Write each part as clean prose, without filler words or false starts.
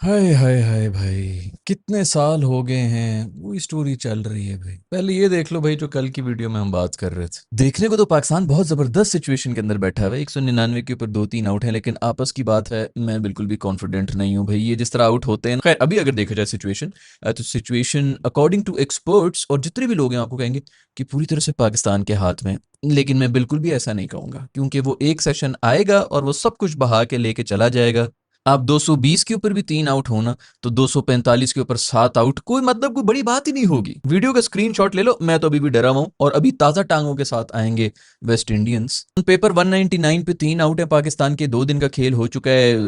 हाय हाय हाय भाई। कितने साल हो गए हैं, वही स्टोरी चल रही है भाई। पहले ये देख लो भाई, जो कल की वीडियो में हम बात कर रहे थे, देखने को तो पाकिस्तान बहुत जबरदस्त सिचुएशन के अंदर बैठा है। 199 के ऊपर 2-3 आउट है, लेकिन आपस की बात है, मैं बिल्कुल भी कॉन्फिडेंट नहीं हूँ भाई। ये जिस तरह आउट होते हैं, खैर अभी अगर देखा जाए सिचुएशन, तो सिचुएशन अकॉर्डिंग टू एक्सपर्ट्स और जितने भी लोग हैं आपको कहेंगे कि पूरी तरह से पाकिस्तान के हाथ में। लेकिन मैं बिल्कुल भी ऐसा नहीं कहूंगा, क्योंकि वो एक सेशन आएगा और वो सब कुछ बहा के लेके चला जाएगा। आप 220 के ऊपर भी 3 आउट होना, तो 245 के ऊपर 7 आउट, कोई मतलब कोई बड़ी बात ही नहीं होगी। वीडियो का स्क्रीनशॉट ले लो, मैं तो अभी भी डरा हुआ हूं। और अभी ताजा टांगों के साथ आएंगे वेस्ट इंडियंस। पेपर 199 पे 3 आउट है पाकिस्तान के। 2 दिन का खेल हो चुका है।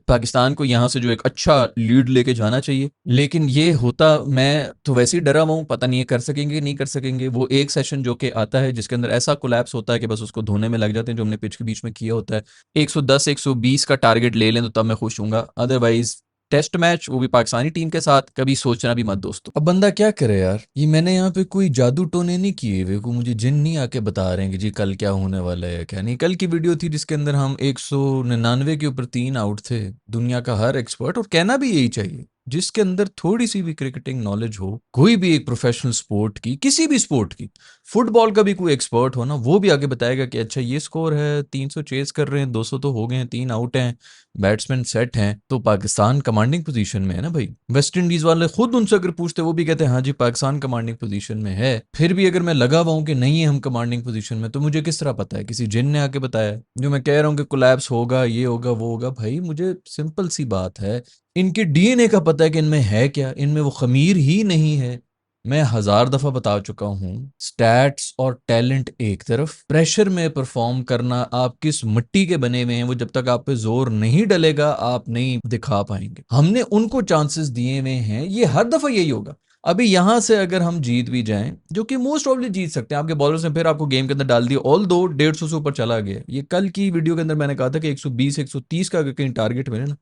पाकिस्तान को यहां से जो एक अच्छा लीड लेके जाना चाहिए, लेकिन ये होता, मैं तो वैसे ही डरा हुआ हूं। पता नहीं ये कर सकेंगे नहीं कर सकेंगे। वो एक सेशन जो कि आता है जिसके अंदर ऐसा कोलैप्स होता है कि बस उसको धोने में लग जाते हैं, जो हमने पिच के बीच में किया होता है। 110 120 का टारगेट ले लें तो तब मैं खुश हूँगा। अदरवाइज टेस्ट मैच, वो भी पाकिस्तानी टीम के साथ, कभी सोचना भी मत दोस्तों। अब बंदा क्या करे यार, ये मैंने यहाँ पे कोई जादू टोने नहीं किए हुए, को मुझे जिन नहीं आके बता रहे हैं कि जी कल क्या होने वाला है क्या नहीं। कल की वीडियो थी जिसके अंदर हम 199 के ऊपर 3 आउट थे। दुनिया का हर एक्सपर्ट, और कहना भी यही चाहिए, जिसके अंदर थोड़ी सी भी क्रिकेटिंग नॉलेज हो, कोई भी एक प्रोफेशनल स्पोर्ट की, किसी भी स्पोर्ट की, फुटबॉल का भी कोई एक्सपर्ट हो ना, वो भी आगे बताएगा कि अच्छा ये स्कोर है, 300 चेस कर रहे हैं, 200 तो हो गए हैं, 3 आउट हैं, बैट्समैन सेट हैं, तो पाकिस्तान कमांडिंग पोजीशन में है ना भाई। वेस्ट इंडीज वाले खुद उनसे अगर पूछते, वो भी कहते हैं हाँ जी पाकिस्तान कमांडिंग पोजीशन में है। फिर भी अगर मैं लगा हुआ हूं कि नहीं है हम कमांडिंग पोजीशन में, तो मुझे किस तरह पता है? किसी जिन ने आके बताया है? जो मैं कह रहा हूँ कि कोलैप्स होगा, ये होगा, वो होगा, भाई मुझे सिंपल सी बात है, इनके डीएनए का पता है कि इनमें है क्या। इनमें वो खमीर ही नहीं है। मैं हजार दफा बता चुका हूं, स्टैट्स और टैलेंट एक तरफ, प्रेशर में परफॉर्म करना, आप किस मिट्टी के बने हुए हैं, वो जब तक आप पे जोर नहीं डलेगा आप नहीं दिखा पाएंगे। हमने उनको चांसेस दिए हुए हैं, ये हर दफा यही होगा। अभी यहां से अगर हम जीत भी जाएं, जो कि मोस्ट ऑफली जीत सकते हैं, आपके बॉलर्स ने फिर आपको गेम के अंदर डाल दिया, ऑल दो 150 से ऊपर चला गया। ये कल की वीडियो के अंदर मैंने कहा था कि 120 130 का अगर कहीं टारगेट मिले ना,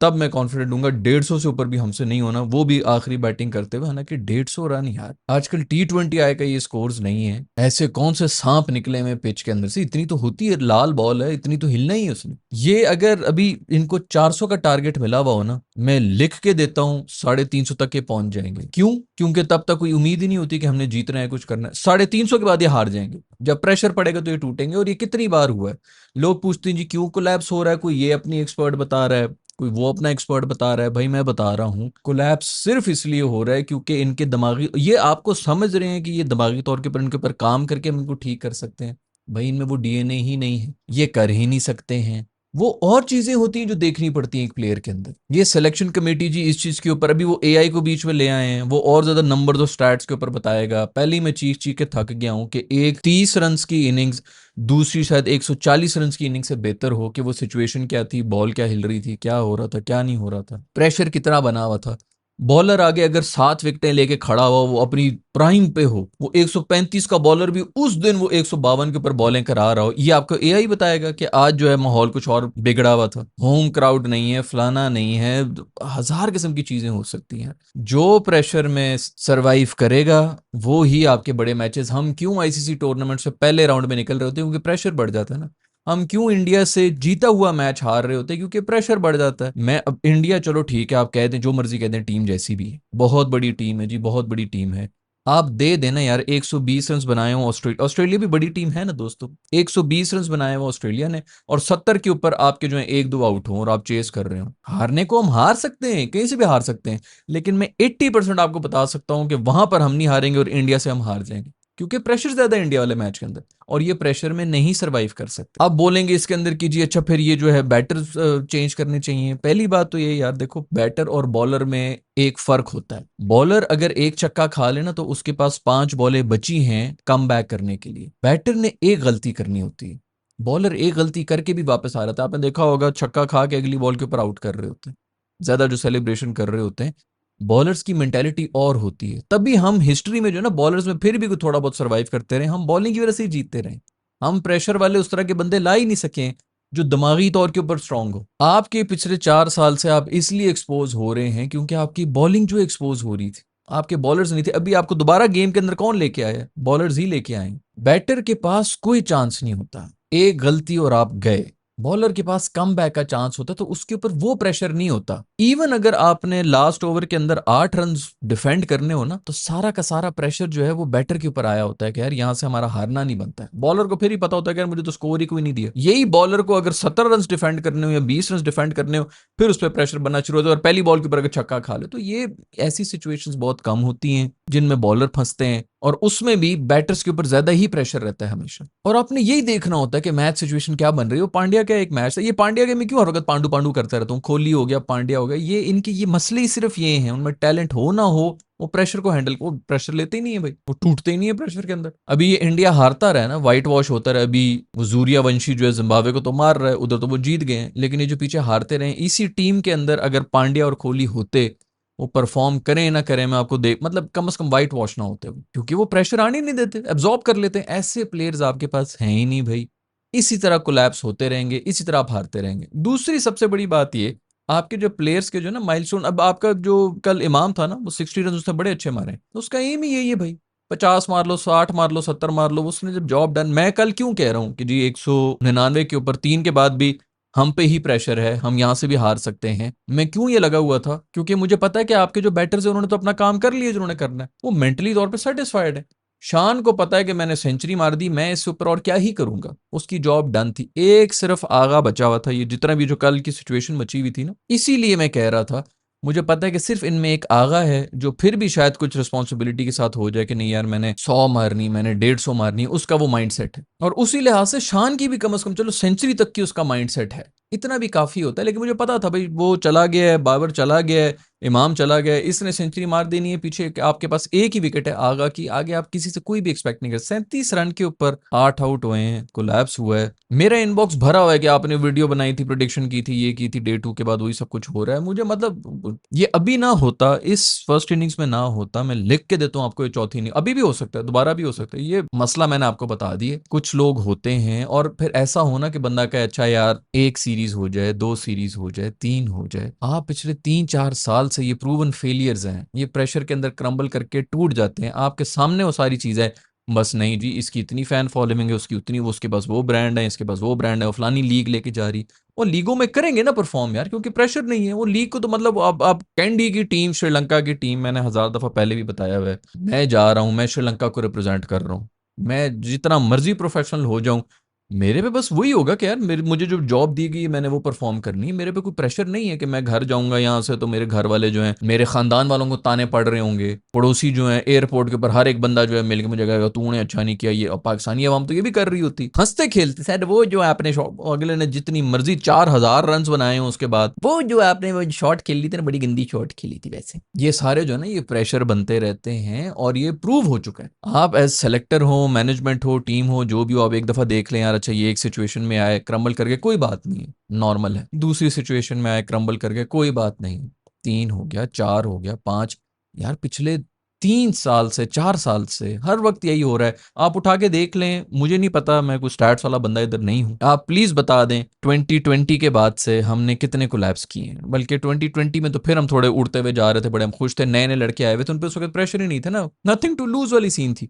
तब मैं कॉन्फिडेंट दूंगा। 150 से ऊपर भी हमसे नहीं होना, वो भी आखिरी बैटिंग करते हुए। हालांकि 150 रन यार, आजकल T20 आए का ये स्कोर्स नहीं है। ऐसे कौन से सांप निकले हुए पिच के अंदर से, इतनी तो होती है, लाल बॉल है, इतनी तो हिलना ही है उसने। ये अगर अभी इनको 400 का टारगेट मिला हुआ हो ना, मैं लिख के देता हूँ 350 तक के पहुंच जाएंगे। क्यों? क्योंकि तब तक कोई उम्मीद ही नहीं होती कि हमने जीतना है, कुछ करना है। 350 के बाद ये हार जाएंगे। जब प्रेशर पड़ेगा तो ये टूटेंगे, और ये कितनी बार हुआ है। लोग पूछते हैं जी क्यों कोलैप्स हो रहा है, कोई ये अपनी एक्सपर्ट बता रहा है, कोई वो अपना एक्सपर्ट बता रहा है। भाई मैं बता रहा हूँ, कोलैप्स सिर्फ इसलिए हो रहा है क्योंकि इनके दिमागी, ये आपको समझ रहे हैं कि ये दिमागी तौर के ऊपर इनके ऊपर काम करके हम इनको ठीक कर सकते हैं। भाई इनमें वो डीएनए ही नहीं है, ये कर ही नहीं सकते हैं। वो और चीजें होती हैं जो देखनी पड़ती हैं एक प्लेयर के अंदर। ये सिलेक्शन कमेटी जी इस चीज के ऊपर, अभी वो एआई को बीच में ले आए हैं, वो और ज्यादा नंबर दो स्टैट्स के ऊपर बताएगा। पहले ही मैं चीख चीख के थक गया हूं कि एक 30 रन की इनिंग्स दूसरी शायद 140 रन की इनिंग से बेहतर हो, कि वो सिचुएशन क्या थी, बॉल क्या हिल रही थी, क्या हो रहा था, क्या नहीं हो रहा था, प्रेशर कितना बना हुआ था। बॉलर आगे अगर 7 विकेटें लेके खड़ा हुआ, वो अपनी प्राइम पे हो, वो 135 का बॉलर भी उस दिन वो 152 के ऊपर बॉलिंग करा रहा हो, ये आपको एआई बताएगा कि आज जो है माहौल कुछ और बिगड़ा हुआ था, होम क्राउड नहीं है, फलाना नहीं है। हजार किस्म की चीजें हो सकती हैं। जो प्रेशर में सरवाइव करेगा वो ही आपके बड़े मैचेस। हम क्यों आईसीसी टूर्नामेंट से पहले राउंड में निकल रहे होते हैं? क्योंकि प्रेशर बढ़ जाता है ना। हम क्यों इंडिया से जीता हुआ मैच हार रहे होते हैं? क्योंकि प्रेशर बढ़ जाता है। मैं अब इंडिया, चलो ठीक है, आप कह दें जो मर्जी कह दें, टीम जैसी भी है, बहुत बड़ी टीम है जी, बहुत बड़ी टीम है। आप दे देना यार, 120 रन बनाए हो ऑस्ट्रेलिया, ऑस्ट्रेलिया भी बड़ी टीम है ना दोस्तों। 120 रन बनाए हो ऑस्ट्रेलिया ने, और 70 के ऊपर आपके जो है 1-2 आउट हो और आप चेस कर रहे हो। हारने को हम हार सकते हैं, कहीं से भी हार सकते हैं, लेकिन मैं 80% आपको बता सकता हूं कि वहां पर हम नहीं हारेंगे और इंडिया से हम हार जाएंगे, क्योंकि प्रेशर ज्यादा है इंडिया वाले मैच के अंदर, और ये प्रेशर में नहीं सरवाइव कर सकते। आप बोलेंगे इसके अंदर की जी अच्छा फिर ये जो है बैटर चेंज करने चाहिए। पहली बात तो ये यार देखो, बैटर और बॉलर में एक फर्क होता है। बॉलर अगर एक छक्का खा लेना तो उसके पास 5 बॉलें बची हैं कम बैक करने के लिए। बैटर ने एक गलती करनी होती है। बॉलर एक गलती करके भी वापस आ रहा था, आपने देखा होगा, छक्का खा के अगली बॉल के ऊपर आउट कर रहे होते हैं, ज्यादा जो सेलिब्रेशन कर रहे होते हैं। बॉलर्स की मेंटेलिटी और होती है, तभी हम हिस्ट्री में जो है ना, बॉलर्स में फिर भी थोड़ा बहुत सर्वाइव करते रहे, हम बॉलिंग की वजह से ही जीतते रहे। हम प्रेशर वाले उस तरह के बंदे ला ही नहीं सके जो दिमागी तौर के ऊपर स्ट्रांग हो। आपके पिछले 4 साल से आप इसलिए एक्सपोज हो रहे हैं क्योंकि आपकी बॉलिंग जो एक्सपोज हो रही थी, आपके बॉलर्स नहीं थे। अभी आपको दोबारा गेम के अंदर कौन लेके आया? बॉलर्स ही लेके आए। बैटर के पास कोई चांस नहीं होता, एक गलती और आप गए। बॉलर के पास कम बैक का चांस होता है, तो उसके ऊपर वो प्रेशर नहीं होता। इवन अगर आपने लास्ट ओवर के अंदर 8 रन डिफेंड करने हो ना, तो सारा का सारा प्रेशर जो है वो बैटर के ऊपर आया होता है कि यार यहाँ से हमारा हारना नहीं बनता है। बॉलर को फिर ही पता होता है कि यार मुझे तो स्कोर ही कोई नहीं दिया। यही बॉलर को अगर 70 रन डिफेंड करने हो या 20 रन डिफेंड करने हो, फिर उस पर प्रेशर बनना शुरू होता है, और पहली बॉल के ऊपर अगर छक्का खा ले, तो ये ऐसी सिचुएशंस बहुत कम होती हैं जिनमें बॉलर फंसते हैं, और उसमें भी बैटर्स के ऊपर ज्यादा ही प्रेशर रहता है हमेशा। और आपने यही देखना होता है कि मैच सिचुएशन क्या बन रही है। पांड्या का एक मैच है, ये पांड्या के मैं क्यों हर वक्त पांडु पांडु करता रहता हूँ, कोहली हो गया, पांड्या हो गया, ये इनके ये मसले ही सिर्फ ये हैं, उनमें टैलेंट हो ना हो, वो प्रेशर को हैंडल, वो प्रेशर लेते ही नहीं है भाई, वो टूटते ही नहीं है प्रेशर के अंदर। अभी ये इंडिया हारता रहा ना, व्हाइट वॉश होता रहा, अभी वो सूर्यवंशी जो है जिम्बाब्वे को तो मार रहा है, उधर तो वो जीत गए हैं, लेकिन ये जो पीछे हारते रहे, इसी टीम के अंदर अगर पांड्या और कोहली होते, वो परफॉर्म करें ना करें, मैं आपको देख मतलब कम से कम व्हाइट वॉश ना होते, क्योंकि वो प्रेशर आने नहीं देते, एब्जॉर्ब कर लेते हैं। ऐसे प्लेयर्स आपके पास हैं ही नहीं भाई। इसी तरह कोलैप्स होते रहेंगे, इसी तरह आप हारते रहेंगे। दूसरी सबसे बड़ी बात ये, आपके जो प्लेयर्स के जो ना माइलस्टोन, अब आपका जो कल इमाम था ना, वो 60 रन उसने बड़े अच्छे मारे, तो उसका एम ही यही है भाई, 50 मार लो, 60 मार लो, 70 मार लो, उसने जब जॉब डन। मैं कल क्यों कह रहा हूं कि जी 199 के ऊपर 3 के बाद भी हम पे ही प्रेशर है, हम यहां से भी हार सकते हैं, मैं क्यों ये लगा हुआ था, क्योंकि मुझे पता है कि आपके जो बैटर्स है उन्होंने तो अपना काम कर लिया जिन्होंने करना है, वो मेंटली तौर पे सेटिस्फाइड है। शान को पता है कि मैंने सेंचुरी मार दी, मैं इससे ऊपर और क्या ही करूंगा, उसकी जॉब डन थी। एक सिर्फ आगा बचा हुआ था, ये जितना भी जो कल की सिचुएशन बची हुई थी ना, इसीलिए मैं कह रहा था मुझे पता है कि सिर्फ इनमें एक आगा है जो फिर भी शायद कुछ रिस्पॉन्सिबिलिटी के साथ हो जाए कि नहीं यार मैंने 100 मारनी, मैंने 150 मारनी, उसका वो माइंडसेट है। और उसी लिहाज से शान की भी कम से कम चलो सेंचुरी तक की उसका माइंडसेट है, इतना भी काफी होता है। लेकिन मुझे पता था भाई वो चला गया है, बाबर चला गया है, इमाम चला गया है, इसने सेंचुरी मार देनी है, पीछे आपके पास एक ही विकेट है आगा की, आगे आप किसी से कोई भी एक्सपेक्ट नहीं कर। 37 रन के ऊपर 8 आउट हुए हैं, कोलैप्स हुआ है। मेरा इनबॉक्स भरा हुआ है कि आपने वीडियो बनाई थी, प्रोडिक्शन की थी, ये की थी, डे 2 के बाद वही सब कुछ हो रहा है। मुझे मतलब ये अभी ना होता, इस फर्स्ट इनिंग्स में ना होता, मैं लिख के देता हूँ आपको, ये चौथी इनिंग अभी भी हो सकता है, दोबारा भी हो सकता है। ये मसला मैंने आपको बता दिए। कुछ लोग होते हैं और फिर ऐसा होना कि बंदा कहे अच्छा यार एक सीरीज हो जाए, 2 सीरीज हो जाए, 3 हो जाए। आप पिछले 3-4 साल से ये प्रूवन फेलियर्स हैं, ये प्रेशर के अंदर क्रम्बल करके टूट जाते हैं आपके सामने वो सारी चीजें। बस नहीं जी, इसकी इतनी फैन फॉलोइंग है, उसकी उतनी, वो उसके पास वो ब्रांड है, इसके पास वो ब्रांड है, वो फलानी लीग लेके जा रही। वो लीगों में करेंगे ना परफॉर्म यार, क्योंकि प्रेशर नहीं है। वो लीग को तो मतलब आप कैंडी की टीम, श्रीलंका की टीम, मैंने 1000 दफा पहले भी बताया हुआ है, मैं जा रहा हूं, मैं श्रीलंका को रिप्रेजेंट कर रहा हूं, मैं जितना मर्जी प्रोफेशनल हो जाऊं, मेरे पे बस वही होगा कि यार मेरे मुझे जो जॉब दी गई है मैंने वो परफॉर्म करनी है। मेरे पे कोई प्रेशर नहीं है कि मैं घर जाऊंगा यहाँ से तो मेरे घर वाले जो हैं, मेरे खानदान वालों को ताने पड़ रहे होंगे, पड़ोसी जो है एयरपोर्ट के ऊपर हर एक बंदा जो है मिलकर मुझे कहेगा तूने अच्छा नहीं किया। ये और पाकिस्तानी अवाम तो ये भी कर रही होती, हंसते खेलते शायद, वो जो आपने अगले ने जितनी मर्जी 4000 रन बनाए हो उसके बाद, वो जो आपने वो शॉट खेली थी ना, बड़ी गंदी शॉट खेली थी। वैसे ये सारे जो है ना, ये प्रेशर बनते रहते हैं और ये प्रूव हो चुका है। आप एज सेलेक्टर हो, मैनेजमेंट हो, टीम हो, जो भी हो, आप एक दफा देख लें यार, अच्छा ये एक सिचुएशन में आए क्रम्बल करके, कोई बात नहीं है, नॉर्मल है। दूसरी सिचुएशन में आए क्रम्बल करके, कोई बात नहीं, 3 हो गया, 4 हो गया, 5। यार पिछले 3 साल से, 4 साल से हर वक्त यही हो रहा है। आप उठा के देख लें, मुझे नहीं पता, मैं कोई स्टैट्स वाला बंदा इधर नहीं हूं, आप प्लीज बता दें 2020 के बाद से हमने कितने कोलैप्स किए हैं। बल्कि 2020 में तो फिर हम थोड़े उड़ते हुए जा रहे थे, बड़े हम खुश थे, नए नए लड़के आए हुए थे, उन पर उस वक्त प्रेशर ही नहीं था ना, नथिंग टू लूज वाली सीन थी।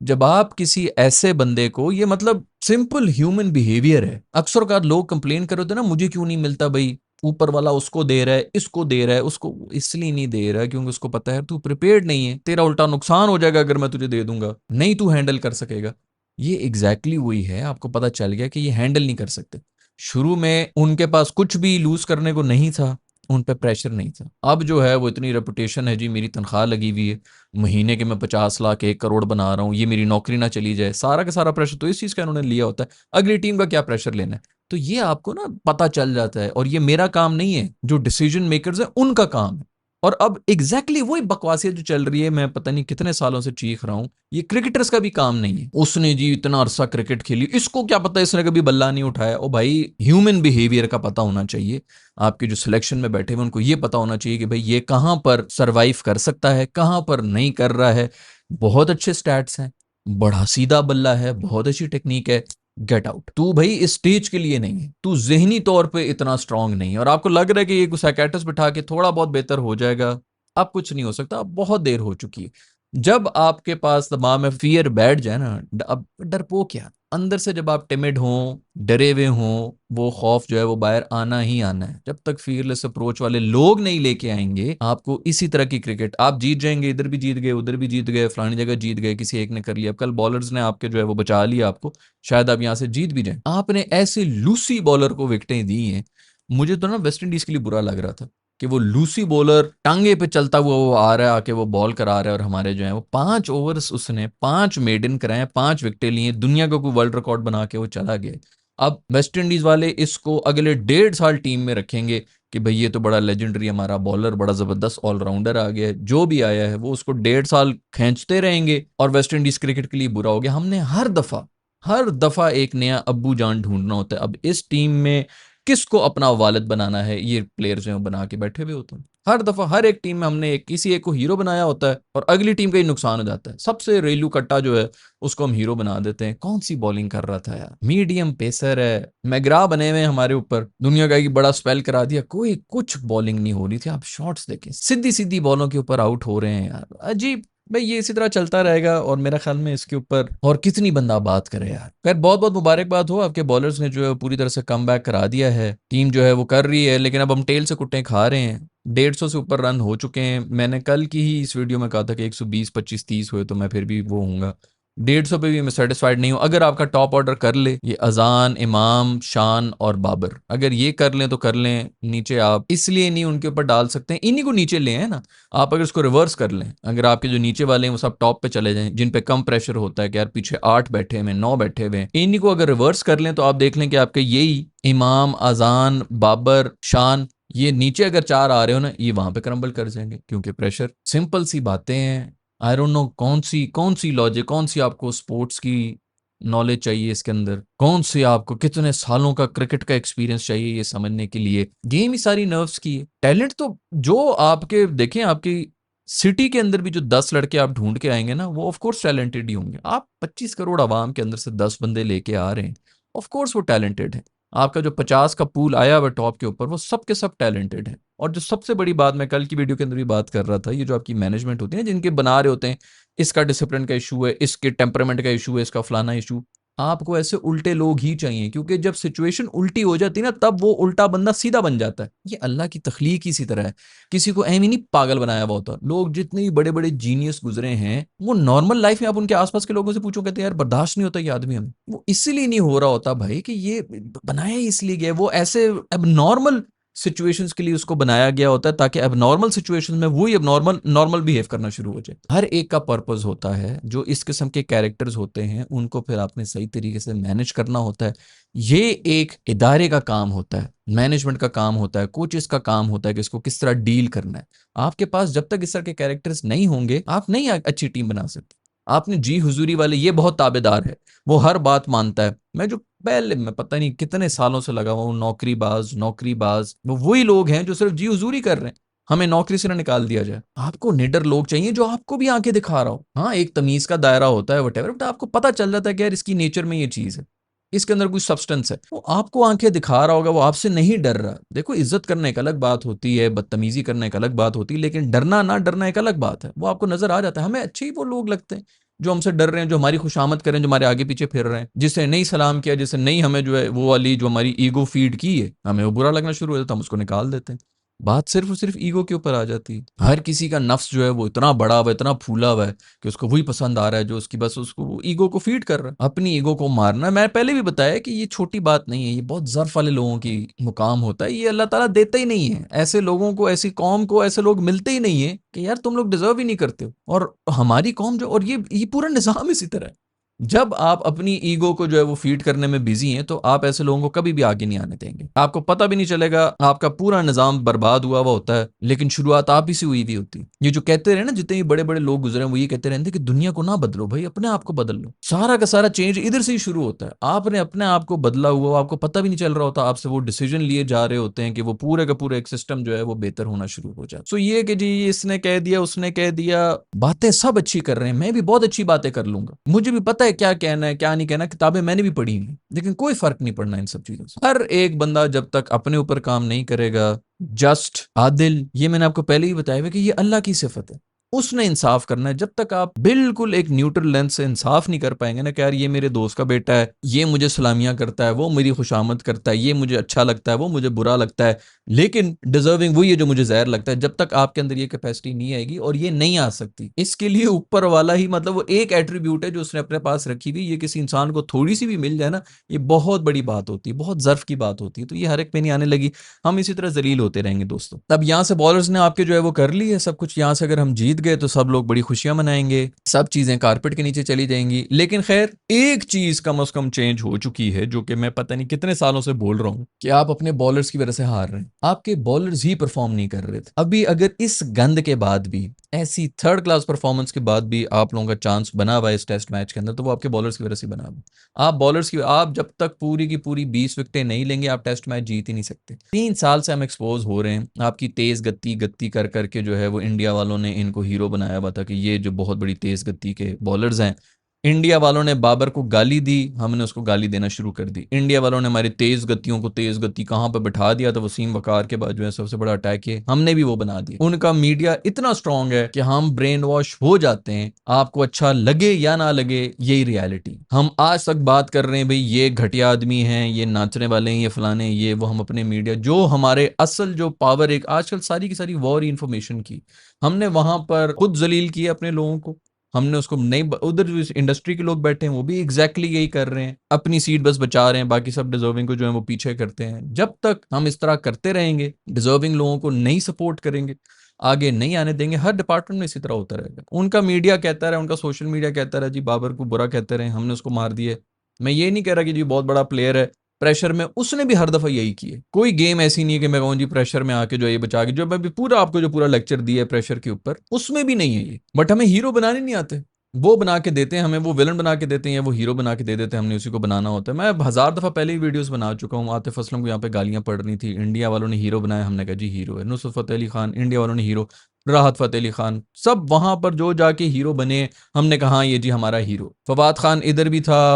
जब आप किसी ऐसे बंदे को, ये मतलब सिंपल ह्यूमन बिहेवियर है, अक्सर का लोग कंप्लेन कर रहे थे ना मुझे क्यों नहीं मिलता भाई, ऊपर वाला उसको दे रहा है, इसको दे रहा है, उसको इसलिए नहीं दे रहा है क्योंकि उसको पता है तू प्रिपेयर्ड नहीं है, तेरा उल्टा नुकसान हो जाएगा अगर मैं तुझे दे दूंगा, नहीं तू हैंडल कर सकेगा। ये एग्जैक्टली वही है, आपको पता चल गया कि ये हैंडल नहीं कर सकते। शुरू में उनके पास कुछ भी लूज करने को नहीं था, उन पे प्रेशर नहीं था। अब जो है वो इतनी रेपुटेशन है जी, मेरी तनख्वाह लगी हुई है, महीने के मैं 50 लाख 1 करोड़ बना रहा हूँ, ये मेरी नौकरी ना चली जाए, सारा का सारा प्रेशर तो इस चीज का इन्होंने लिया होता है। अगली टीम का क्या प्रेशर लेना है, तो ये आपको ना पता चल जाता है। और ये मेरा काम नहीं है, जो डिसीजन मेकर्स है उनका काम है। और अब एग्जैक्टली वही बकवासियत जो चल रही है, मैं पता नहीं कितने सालों से चीख रहा हूं, ये क्रिकेटर्स का भी काम नहीं है। उसने जी इतना अरसा क्रिकेट खेली, इसको क्या पता इसने कभी बल्ला नहीं उठाया। ओ भाई, ह्यूमन बिहेवियर का पता होना चाहिए। आपके जो सिलेक्शन में बैठे हुए उनको ये पता होना चाहिए कि भाई ये कहां पर सरवाइव कर सकता है, कहां पर नहीं कर रहा है। बहुत अच्छे स्टैट्स हैं, बड़ा सीधा बल्ला है, बहुत अच्छी टेक्निक है, गेट आउट। तू भाई इस स्टेज के लिए नहीं है, तू जहनी तौर पे इतना स्ट्रांग नहीं है, और आपको लग रहा है कि ये साइकियाट्रिस्ट बिठा के थोड़ा बहुत बेहतर हो जाएगा। अब कुछ नहीं हो सकता, अब बहुत देर हो चुकी है। जब आपके पास दिमाग में फियर बैठ जाए ना, अब डरपोक क्या, अंदर से जब आप टिमिड हों, डरे हुए हों, वो खौफ जो है वो बाहर आना ही आना है। जब तक फीयरलेस अप्रोच वाले लोग नहीं लेके आएंगे आपको इसी तरह की क्रिकेट, आप जीत जाएंगे, इधर भी जीत गए, उधर भी जीत गए, फलानी जगह जीत गए, किसी एक ने कर लिया, कल बॉलर्स ने आपके जो है वो बचा लिया आपको, शायद आप यहाँ से जीत भी जाए। आपने ऐसे लूसी बॉलर को विकेटें दी हैं। मुझे तो ना वेस्ट इंडीज के लिए बुरा लग रहा था कि वो लूसी बॉलर टांगे पे चलता हुआ वो आ रहा है, आके वो बॉल करा रहा है, और हमारे जो है वो 5 ओवर्स उसने 5 मेडन कराए, 5 विकेटें लिए, दुनिया का कोई वर्ल्ड रिकॉर्ड बना के वो चला गया। अब वेस्ट इंडीज वाले इसको अगले 1.5 साल टीम में रखेंगे कि भाई ये तो बड़ा लेजेंडरी हमारा बॉलर, बड़ा जबरदस्त ऑलराउंडर आ गया है, जो भी आया है वो उसको 1.5 साल खींचते रहेंगे और वेस्ट इंडीज क्रिकेट के लिए बुरा हो गया। हमने हर दफा एक नया अब्बू जान ढूंढना होता है। अब इस टीम में किसको अपना वालिद बनाना है, ये प्लेयर्स जो बना के बैठे हुए होते हैं। हर दफा हर एक टीम में हमने किसी एक को हीरो बनाया होता है और अगली टीम का ही नुकसान हो जाता है। सबसे रेलू कट्टा जो है उसको हम हीरो बना देते हैं। कौन सी बॉलिंग कर रहा था यार, मीडियम पेसर है, मैग्रा बने हुए हमारे ऊपर, दुनिया का एक बड़ा स्पेल करा दिया, कोई कुछ बॉलिंग नहीं हो रही थी। आप शॉट्स देखें, सीधी सीधी बॉलों के ऊपर आउट हो रहे हैं यार, अजीब। भाई ये इसी तरह चलता रहेगा और मेरा ख्याल में इसके ऊपर और कितनी बंदा बात करे यार। खैर बहुत बहुत मुबारकबाद हो, आपके बॉलर्स ने जो है पूरी तरह से कम बैक करा दिया है, टीम जो है वो कर रही है, लेकिन अब हम टेल से कुट्टे खा रहे हैं। 150 से ऊपर रन हो चुके हैं। मैंने कल की ही इस वीडियो में कहा था कि 120, 25, 30 हुए तो मैं फिर भी वो हूँगा। 150 पे भी मैं सेटिस्फाइड नहीं हूँ। अगर आपका टॉप ऑर्डर कर ले, ये अजान, इमाम, शान और बाबर, अगर ये कर लें तो कर लें। नीचे आप इसलिए नहीं उनके ऊपर डाल सकते हैं, इन्हीं को नीचे ले हैं ना। आप अगर इसको रिवर्स कर लें, अगर आपके जो नीचे वाले हैं वो सब टॉप पे चले जाएं, जिन पे कम प्रेशर होता है कि यार पीछे 8 बैठे हुए, 9 बैठे हुए, इन्हीं को अगर रिवर्स कर लें तो आप देख लें कि आपके यही इमाम, अजान, बाबर, शान, ये नीचे अगर 4 आ रहे हो ना, ये वहां पे क्रम्बल कर जाएंगे क्योंकि प्रेशर। सिंपल सी बातें हैं। आई डोंट नो कौन सी लॉजिक, कौन सी आपको स्पोर्ट्स की नॉलेज चाहिए इसके अंदर, कौन सी आपको कितने सालों का क्रिकेट का एक्सपीरियंस चाहिए ये समझने के लिए। गेम ही सारी नर्व्स की है। टैलेंट तो जो आपके देखें, आपकी सिटी के अंदर भी जो 10 लड़के आप ढूंढ के आएंगे ना, वो ऑफ कोर्स टैलेंटेड ही होंगे। आप 25 करोड़ आवाम के अंदर से 10 बंदे लेके आ रहे हैं, ऑफ कोर्स वो टैलेंटेड है। आपका जो 50 का पूल आया हुआ टॉप के ऊपर, वो सब के सब टैलेंटेड है। और जो सबसे बड़ी बात, मैं कल की वीडियो के अंदर भी बात कर रहा था, ये जो आपकी मैनेजमेंट होती है ना, जिनके बना रहे होते हैं, इसका डिसिप्लिन का इशू है, इसके टेम्परामेंट का इशू है, इसका फलाना इशू, आपको ऐसे उल्टे लोग ही चाहिए। क्योंकि जब सिचुएशन उल्टी हो जाती है ना, तब वो उल्टा बंदा सीधा बन जाता है। ये अल्लाह की तख्लीक इसी तरह है। किसी को एम ही नहीं पागल बनाया हुआ होता। लोग जितने भी बड़े बड़े जीनियस गुजरे हैं, वो नॉर्मल लाइफ में आप उनके आसपास के लोगों से पूछो, कहते हैं यार बर्दाश्त नहीं होता ये आदमी हमें। वो इसीलिए नहीं हो रहा होता भाई कि ये बनाया इसलिए गया, वो ऐसे अब नॉर्मल सिचुएशंस के लिए उसको बनाया गया होता है ताकि अब नॉर्मल सिचुएशंस में वही अब नॉर्मल नॉर्मल बिहेव करना शुरू हो जाए। हर एक का पर्पस होता है। जो इस किस्म के कैरेक्टर्स होते हैं उनको फिर आपने सही तरीके से मैनेज करना होता है। ये एक इदारे का काम होता है, मैनेजमेंट का काम होता है, कोचेस का काम होता है कि इसको किस तरह डील करना है। आपके पास जब तक इस तरह के कैरेक्टर्स नहीं होंगे, आप नहीं अच्छी टीम बना सकते। आपने जी हुजूरी वाले, ये बहुत ताबेदार है, वो हर बात मानता है। मैं जो पहले, मैं पता नहीं कितने सालों से लगा हुआ हूँ, नौकरीबाज, वो वही लोग हैं जो सिर्फ जी हुजूरी कर रहे हैं, हमें नौकरी से ना निकाल दिया जाए। आपको निडर लोग चाहिए जो आपको भी आंखें दिखा रहा हो। हाँ, एक तमीज का दायरा होता है वटेवर, बट आपको पता चल जाता है कि यार इसकी नेचर में ये चीज है, इसके अंदर कुछ सब्सटेंस है। वो आपको आंखें दिखा रहा होगा, वो आपसे नहीं डर रहा। देखो, इज्जत करना एक अलग बात होती है, बदतमीजी करना एक अलग बात होती है, लेकिन डरना ना डरना एक अलग बात है। वो आपको नजर आ जाता है। हमें अच्छे ही वो लोग लगते हैं जो हमसे डर रहे हैं, जो हमारी खुशामद करें, जो हमारे आगे पीछे फिर रहे हैं, जिसे नहीं सलाम किया, जिसे नहीं हमें जो है वो वाली जो हमारी ईगो फीड की है, हमें वो बुरा लगना शुरू हो जाता है, हम उसको निकाल देते हैं। बात सिर्फ और सिर्फ ईगो के ऊपर आ जाती है। हर किसी का नफ्स जो है वो इतना बड़ा हुआ, इतना फूला हुआ है कि उसको वही पसंद आ रहा है जो उसकी बस उसको ईगो को फीड कर रहा है। अपनी ईगो को मारना, मैं पहले भी बताया कि ये छोटी बात नहीं है, ये बहुत ज़र्फ वाले लोगों की मुकाम होता है। ये अल्लाह ताला देता ही नहीं है ऐसे लोगों को, ऐसी कौम को ऐसे लोग मिलते ही नहीं है कि यार तुम लोग डिजर्व ही नहीं करते हो। और हमारी कौम जो, और ये पूरा निज़ाम इसी तरह है। जब आप अपनी ईगो को जो है वो फीड करने में बिजी हैं, तो आप ऐसे लोगों को कभी भी आगे नहीं आने देंगे। आपको पता भी नहीं चलेगा, आपका पूरा निजाम बर्बाद हुआ होता है, लेकिन शुरुआत आप ही से हुई हुई होती है। ये जो कहते रहे ना, जितने भी बड़े बड़े लोग गुजरे हैं, वो ये कहते रहते कि दुनिया को ना बदलो भाई, अपने आप को बदल लो। सारा का सारा चेंज इधर से ही शुरू होता है। आपने अपने आप को बदला हुआ, आपको पता भी नहीं चल रहा होता, आपसे वो डिसीजन लिए जा रहे होते हैं कि वो पूरे का पूरा एक सिस्टम जो है वो बेहतर होना शुरू हो जाए। सो ये कि जी इसने कह दिया, उसने कह दिया, बातें सब अच्छी कर रहे हैं, मैं भी बहुत अच्छी बातें कर लूंगा, मुझे भी पता है क्या कहना है क्या नहीं कहना, किताबें मैंने भी पढ़ी हुई, लेकिन कोई फर्क नहीं पड़ना इन सब चीजों से। हर एक बंदा जब तक अपने ऊपर काम नहीं करेगा, जस्ट, आदिल, ये मैंने आपको पहले ही बताया हुआ कि ये अल्लाह की सिफत है। उसने इंसाफ करना है। जब तक आप बिल्कुल एक न्यूट्रल लेंस से इंसाफ नहीं कर पाएंगे ना कि यार ये मेरे दोस्त का बेटा है, ये मुझे सलामियां करता है, वो मेरी खुशामद करता है, ये मुझे अच्छा लगता है, वो मुझे बुरा लगता है, लेकिन डिजर्विंग वही है जो मुझे जहर लगता है, जब तक आपके अंदर ये कैपेसिटी नहीं आएगी, और ये नहीं आ सकती, इसके लिए ऊपर वाला ही, मतलब वो एक एट्रीब्यूट है जो उसने अपने पास रखी हुई, ये किसी इंसान को थोड़ी सी भी मिल जाए ना, ये बहुत बड़ी बात होती है, बहुत जर्फ की बात होती है। तो ये हर एक पे नहीं आने लगी, हम इसी तरह जलील होते रहेंगे दोस्तों। अब यहाँ से बॉलर्स ने आपके जो है वो कर ली है सब कुछ, यहाँ से अगर हम जीत गए तो सब लोग बड़ी खुशियां मनाएंगे, सब चीजें कारपेट के नीचे चली जाएंगी। लेकिन खैर एक चीज कम से कम चेंज हो चुकी है, जो कि मैं पता नहीं कितने सालों से बोल रहा हूं, कि आप अपने बॉलर्स की वजह से हार रहे हैं, आपके बॉलर्स ही परफॉर्म नहीं कर रहे थे। अभी अगर इस गंद के बाद भी, ऐसी थर्ड क्लास परफॉर्मेंस के बाद भी आप लोगों का चांस बना हुआ है इस टेस्ट मैच के अंदर, तो वो आपके बॉलर्स की वजह से बना हुआ। आप बॉलर्स की, आप जब तक पूरी की पूरी 20 विकेटें नहीं लेंगे आप टेस्ट मैच जीत ही नहीं सकते। 3 साल से हम एक्सपोज हो रहे हैं, आपकी तेज गति गति कर करके जो है वो इंडिया वालों ने इनको हीरो बनाया हुआ था कि ये जो बहुत बड़ी तेज गति के बॉलर्स हैं। इंडिया वालों ने बाबर को गाली दी, हमने उसको गाली देना शुरू कर दी। इंडिया वालों ने हमारी तेज गतियों को, तेज गति कहां पर बैठा दिया था, वसीम वकार के बाद जो है सबसे बड़ा अटैक है, हमने भी वो बना दिया। उनका मीडिया इतना स्ट्रांग है कि हम ब्रेन वॉश हो जाते हैं, आपको अच्छा लगे या ना लगे, यही रियलिटी। हम आज तक बात कर रहे हैं भाई ये घटिया आदमी हैं, ये नाचने वाले हैं, ये फलाने, ये वो, हम अपने मीडिया जो हमारे असल जो पावर, एक आजकल सारी की सारी वॉर इन्फॉर्मेशन की, हमने वहां पर खुद जलील किया अपने लोगों को, हमने उसको नहीं, उधर जो इंडस्ट्री के लोग बैठे हैं वो भी एग्जैक्टली यही कर रहे हैं, अपनी सीट बस बचा रहे हैं, बाकी सब डिजर्विंग को जो है वो पीछे करते हैं। जब तक हम इस तरह करते रहेंगे, डिजर्विंग लोगों को नहीं सपोर्ट करेंगे, आगे नहीं आने देंगे, हर डिपार्टमेंट में इसी तरह होता रहेगा। उनका मीडिया कहता रहे, उनका सोशल मीडिया कहता रहे जी बाबर को बुरा कहते रहे, हमने उसको मार दिया। मैं ये नहीं कह रहा कि जी बहुत बड़ा प्लेयर है, प्रेशर में उसने भी हर दफा यही किया। कोई गेम ऐसी नहीं है कि मैं कहूँ जी प्रेशर में आके जो ये बचा के, जो मैं भी पूरा आपको जो पूरा लेक्चर दिया है प्रेशर के ऊपर, उसमें भी नहीं है ये। बट हमें हीरो बनाने नहीं आते, वो बना के देते हैं हमें, वो विलन बना के देते हैं या वो हीरो बना के दे देते हैं, हमने उसी को बनाना होता है। मैं 1000 दफा पहले ही वीडियोस बना चुका हूँ, आतिफ असलम को यहाँ पे गालियां पड़ रही थी, इंडिया वालों ने हीरो बनाया, हमने कहा जी हीरो है। नुसरत फतेह अली खान, इंडिया वालों ने हीरो, राहत फतेह अली खान, सब वहां पर जो जाके हीरो बने, हमने कहा ये जी हमारा हीरो। फवाद खान इधर भी था,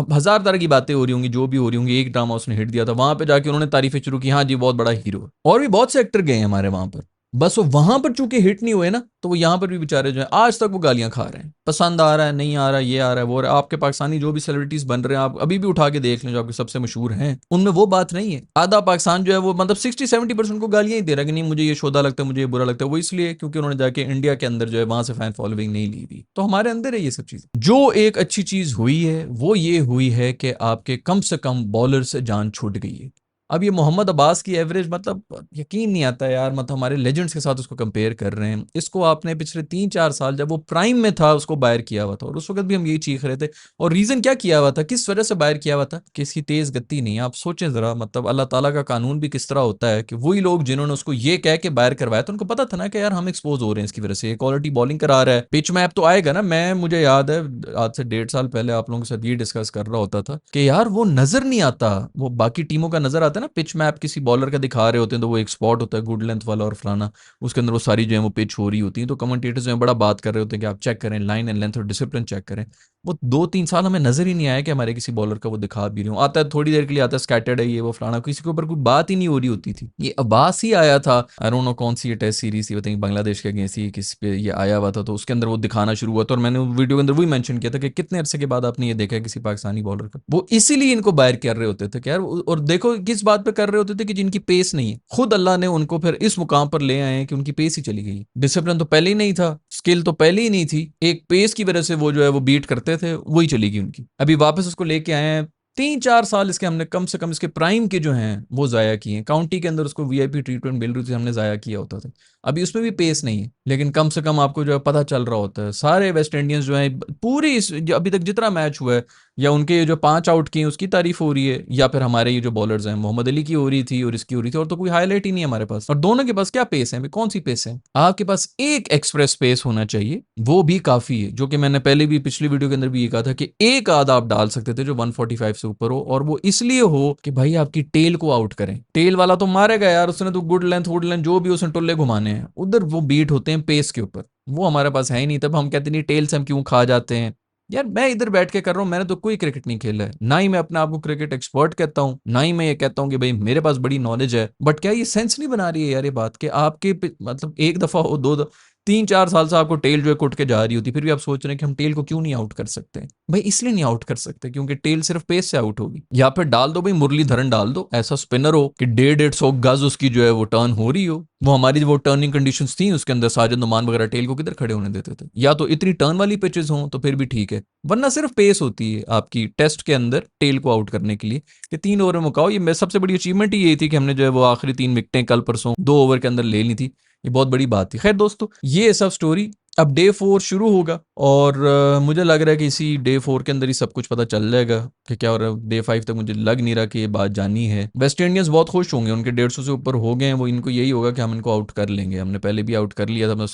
1000 तरह की बातें हो रही होंगी, जो भी हो रही होंगी, एक ड्रामा उसने हिट दिया था, वहां पे जाके उन्होंने तारीफें शुरू की, हाँ जी बहुत बड़ा हीरो। और भी बहुत से एक्टर गए हैं हमारे वहां पर, बस वो वहां पर चूंकि हिट नहीं हुए ना, तो वो यहां पर भी बेचारे जो है आज तक वो गालियां खा रहे हैं, पसंद आ रहा है नहीं आ रहा है, ये आ रहा है वो आ रहा है। आपके पाकिस्तानी जो भी सेलिब्रिटीज बन रहे हैं, आप अभी भी उठा के देख लें जो आपके सबसे मशहूर हैं, उनमें वो बात नहीं है। आधा पाकिस्तान जो है वो मतलब 60-70% को गालियां ही दे रहा है कि नहीं मुझे ये शोधा लगता है, मुझे ये बुरा लगता है। वो इसलिए क्योंकि उन्होंने जाके इंडिया के अंदर जो है वहां से फैन फॉलोइंग नहीं ली हुई। तो हमारे अंदर है ये सब चीजें। जो एक अच्छी चीज हुई है वो ये हुई है कि आपके कम से कम बॉलर से जान छूट गई है। अब ये मोहम्मद अब्बास की एवरेज, मतलब यकीन नहीं आता यार, मतलब हमारे लेजेंड्स के साथ उसको कंपेयर कर रहे हैं। इसको आपने पिछले 3-4 साल जब वो प्राइम में था उसको बाहर किया हुआ था, और उस वक्त भी हम यही चीख रहे थे। और रीजन क्या किया हुआ था, किस वजह से बाहर किया हुआ था, कि इसकी तेज गति नहीं। आप सोचें जरा, मतलब अल्लाह ताला का कानून भी किस तरह होता है कि वही लोग जिन्होंने उसको ये कह के बाहर करवाया था, उनको पता था ना कि यार हम एक्सपोज हो रहे हैं इसकी वजह से, क्वालिटी बॉलिंग करा रहा है, पिच मैप तो आएगा ना। मैं, मुझे याद है आज से 1.5 साल पहले आप लोगों के साथ ये डिस्कस कर रहा होता था कि यार वो नजर नहीं आता, वो बाकी टीमों का नजर आता है ना, पिच मैप किसी बॉलर का दिखा रहे होते हैं तो वो एक स्पॉट होता है गुड लेंथ वाला और फलाना, उसके अंदर वो सारी जो है वो पिच हो रही होती है, तो कमेंटेटर्स जो है बड़ा बात कर रहे होते हैं कि आप चेक करें लाइन एंड लेंथ और डिसिप्लिन चेक करें। वो 2-3 साल हमें नजर ही नहीं आया कि हमारे किसी बॉलर का वो दिखा भी रही हूँ, आता है थोड़ी देर के लिए, आता है स्कैटर्ड है ये वो फलाना, किसी के ऊपर कोई बात ही नहीं हो रही होती थी। ये अब्बास ही आया था, आई डोंट नो कौन सी ये टेस्ट सीरीज थी, बताइए बांग्लादेश के अगेंस्ट ही किस पे ये आया हुआ था, तो उसके अंदर वो दिखाना शुरू हुआ था, और मैंने वीडियो के अंदर वही मेंशन किया था कि कितने अरसे के बाद आपने ये देखा है किसी पाकिस्तानी बॉलर का। वो इसीलिए इनको बाहर कर रहे होते थे कि यार, और देखो किस बात पे कर रहे होते थे कि जिनकी पेस नहीं है, खुद अल्लाह ने उनको फिर इस मुकाम पर ले आए हैं कि उनकी पेस ही चली गई। डिसिप्लिन तो पहले ही नहीं था, स्किल तो पहले ही नहीं थी, एक पेस की वजह से वो जो है वो बीट करते थे, वही चली गई उनकी। अभी वापस उसको लेके आए हैं। 3-4 साल इसके हमने कम से कम इसके प्राइम के जो हैं वो जाया किए हैं। काउंटी के अंदर उसको वीआईपी ट्रीटमेंट मिल रही थी, हमने जाया किया होता था। अभी उसमें भी पेस नहीं है, लेकिन कम से कम आपको जो है पता चल रहा होता है। सारे वेस्ट इंडियंस जो है पूरी अभी तक जितना मैच हुआ है, या उनके जो 5 आउट किए उसकी तारीफ हो रही है, या फिर हमारे ये जो बॉलर्स हैं मोहम्मद अली की हो रही थी और इसकी हो रही थी, और तो कोई हाईलाइट ही नहीं है हमारे पास। और दोनों के पास क्या पेस है, कौन सी पेस है? आपके पास एक एक्सप्रेस पेस होना चाहिए, वो भी काफी है। जो कि मैंने पहले भी पिछली वीडियो के अंदर भी ये कहा था कि एक आधा आप डाल सकते थे जो 145 से ऊपर हो, और वो इसलिए हो कि भाई आपकी टेल को आउट करें। टेल वाला तो मारेगा यार, उसने तो गुड लेंथ वुड लेंथ जो भी उसने टुल्ले घुमाने हैं, उधर वो बीट होते हैं पेस के ऊपर, वो हमारे पास है ही नहीं। तब हम कहते नहीं टेल से हम क्यों खा जाते हैं। यार मैं इधर बैठ के कर रहा हूँ, मैंने तो कोई क्रिकेट नहीं खेला है, ना ही मैं अपने आप को क्रिकेट एक्सपर्ट कहता हूँ, ना ही मैं ये कहता हूँ कि भाई मेरे पास बड़ी नॉलेज है। बट क्या ये सेंस नहीं बना रही है यार ये बात कि आपके मतलब एक दफा हो, दो दफा, 3-4 साल से आपको टेल जो है कुट के जा रही होती, फिर भी आप सोच रहे हैं कि हम टेल को क्यों नहीं आउट कर सकते। भाई इसलिए नहीं आउट कर सकते क्योंकि टेल सिर्फ पेस से आउट होगी। या फिर डाल दो भाई मुरलीधरन, डाल दो ऐसा स्पिनर हो कि 150-150 गज उसकी जो है वो टर्न हो रही हो। वो हमारी वो टर्निंग कंडीशंस थी उसके अंदर, साजिद नुमान वगैरह टेल को किधर खड़े होने देते थे। या तो इतनी टर्न वाली पिचेस हों तो फिर भी ठीक है, वरना सिर्फ पेस होती है आपकी टेस्ट के अंदर टेल को आउट करने के लिए कि 3 ओवर में मुकाओ। ये सबसे बड़ी अचीवमेंट ही यही थी कि हमने जो है वो आखिरी 3 विकेटें कल परसों 2 ओवर के अंदर ले ली थी। ये बहुत बड़ी बात थी। खैर दोस्तों, ये सब स्टोरी अब डे 4 शुरू होगा और मुझे लग रहा है कि इसी डे 4 के अंदर ही सब कुछ पता चल जाएगा कि क्या हो रहा है। डे 5 तक मुझे लग नहीं रहा कि ये बात जानी है। वेस्ट इंडियंस बहुत खुश होंगे, उनके 150 से ऊपर हो गए हैं वो। इनको यही होगा कि हम इनको आउट कर लेंगे। हमने पहले भी आउट कर लिया था,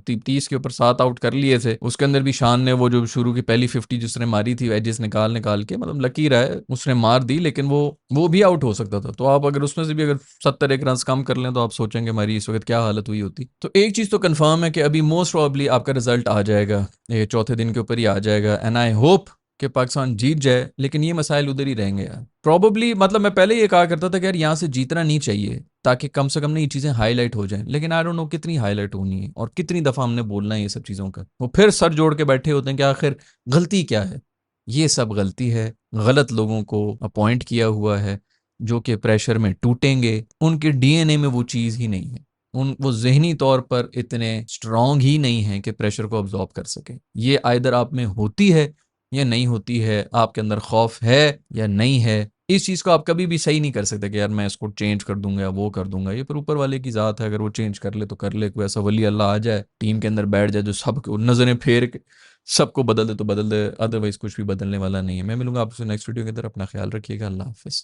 30 के ऊपर 7 आउट कर लिए थे। उसके अंदर भी शान ने वो जो शुरू की पहली 50 जिसने मारी थी एजेस निकाल निकाल के, मतलब लकी रहा है उसने मार दी, लेकिन वो भी आउट हो सकता था। तो आप अगर उसमें से भी अगर 71 रन कम कर लें तो आप सोचेंगे हमारी इस वक्त क्या हालत हुई होती। तो एक चीज तो कंफर्म है कि अभी मोस्ट प्रोबेबली आपका रिजल्ट आ जाएगा, ये चौथे दिन के ऊपर ही आ जाएगा। एंड आई होप कि पाकिस्तान जीत जाए, लेकिन ये मसाइल उधर ही रहेंगे यार प्रॉबली। मतलब मैं पहले ये कहा करता था कि यार यहाँ से जीतना नहीं चाहिए ताकि कम से कम ना ये चीज़ें हाईलाइट हो जाएं, लेकिन आई डोंट नो कितनी हाईलाइट होनी है और कितनी दफ़ा हमने बोलना है ये सब चीज़ों का। वो फिर सर जोड़ के बैठे होते हैं कि आखिर गलती क्या है। ये सब गलती है, गलत लोगों को अपॉइंट किया हुआ है जो कि प्रेशर में टूटेंगे। उनके डीएनए में वो चीज़ ही नहीं है, वो जहनी तौर पर इतने स्ट्रांग ही नहीं है कि प्रेशर को अब्जॉर्ब कर सके। ये आइदर आप में होती है या नहीं होती है, आपके अंदर खौफ है या नहीं है। इस चीज़ को आप कभी भी सही नहीं कर सकते कि यार मैं इसको चेंज कर दूंगा या वो कर दूंगा। ये पर ऊपर वाले की ज़ात है, अगर वो चेंज कर ले तो कर ले। कोई ऐसा वली अल्लाह आ जाए टीम के अंदर बैठ जाए जो सबको नज़रें फेर के सबको बदल दे तो बदल दे, अदरवाइज कुछ भी बदलने वाला नहीं है। मैं मिलूंगा आपसे नेक्स्ट वीडियो के अंदर। अपना ख्याल रखिएगा। अल्लाह हाफिज़।